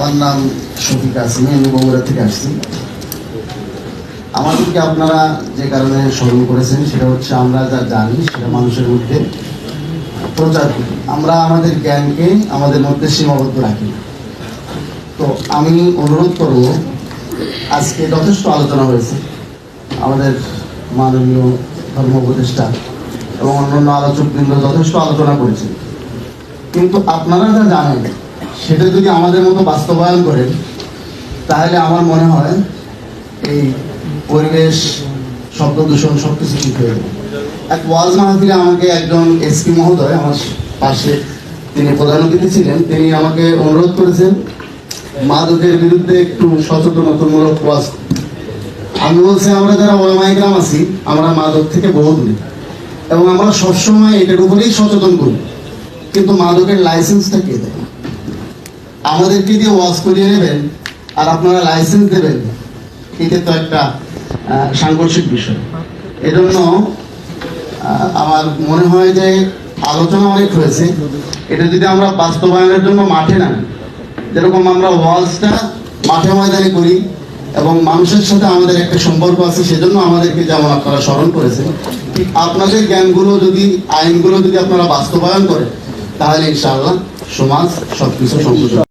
আমার নাম শফিক আসমি, আমি বগুড়া থেকে আসছি। আমাদেরকে আপনারা যে কারণে স্মরণ করেছেন সেটা হচ্ছে আমরা যা জানি সেটা মানুষের মধ্যে প্রচার করি। আমরা আমাদের জ্ঞানকে আমাদের মধ্যে সীমাবদ্ধ রাখি। তো আমি অনুরোধ করব, আজকে যথেষ্ট আলোচনা হয়েছে, আমাদের মাননীয় ধর্ম উপদেষ্টা এবং অন্যান্য আলোচকবৃন্দ যথেষ্ট আলোচনা করেছেন, কিন্তু আপনারা যা জানেন সেটা যদি আমাদের মতো বাস্তবায়ন করেন তাহলে আমার মনে হয় এই পরিবেশ, শব্দ দূষণ সবকিছু ঠিক হয়ে যাবে। এক ওয়াজ মাহফিলে আমাকে একজন এসপি মহোদয় আমার পাশে, তিনি প্রধান অতিথি ছিলেন, তিনি আমাকে অনুরোধ করেছেন মাদকের বিরুদ্ধে একটু সচেতনতামূলক ওয়াজ। আমি বলছি আমরা যারা ওলামায়ে কেরাম আছি আমরা মাদক থেকে বহু দূরে এবং আমরা সবসময় এটার উপরেই সচেতন করি, কিন্তু মাদকের লাইসেন্সটা কে দেয়? আমাদেরকে দিয়ে ওয়াজ করিয়ে নেবেন আর আপনারা লাইসেন্স দেবেন, এটা তো একটা সাংঘর্ষিক বিষয়। এজন্য আমার মনে হয় যে আলোচনা অনেক হয়েছে, এটা যদি আমরা বাস্তবায়নের জন্য মাঠে নামি, যেরকম আমরা ওয়াজটা মাঠে ময়দানে করি এবং মানুষের সাথে আমাদের একটা সম্পর্ক আছে, সেজন্য আমাদেরকে যেমন আপনারা স্মরণ করেছেন, ঠিক আপনাদের জ্ঞানগুলো যদি, আইনগুলো যদি আপনারা বাস্তবায়ন করেন তাহলে ইনশাআল্লাহ সমাজ সবকিছু সম্পূর্ণ